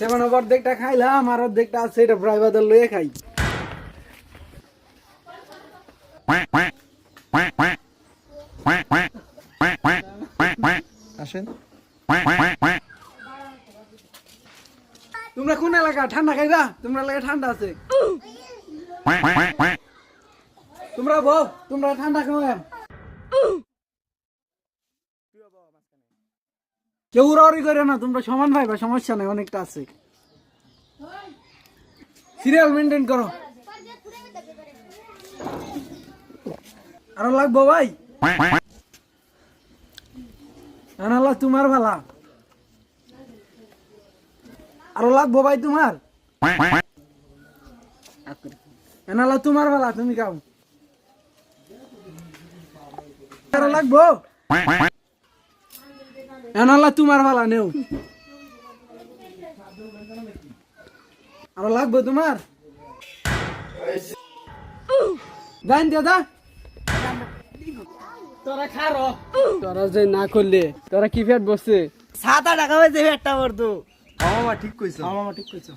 Seven অর্ধেকটা খাইলাম আর অর্ধেকটা আছে, এটা ড্রাইভারদের লয়ে খাই। আসেন। তোমরা কোন এলাকা? ঠান্ডা খাইবা? তোমরা এলাকা ঠান্ডা আছে, তোমরা বউ, তোমরা ঠান্ডা খাও। কেউ উড়াউড়ি করে না, তোমরা সমান ভাইবা, সমস্যা নাই, অনেকটা আছে। সিরিয়াল মেনটেন করো। আরো লাগবো ভাই? আনাল্লাহ তোমার ভালা। আরো লাগবো ভাই তোমার? আনাল্লাহ তোমার ভালা, তুমি খাও। আরো লাগবো? আনাল্লাহ তোমার ভালা, নেও। আরো লাগবো তোমার? জান দাদা, তোরা খারো। তোরা যে না করলে তোরা কি ফেট বসছে? 7-8 টাকা হয়েছে একটা বর্তু। মামা ঠিক কইছো। মামা ঠিক কইছো।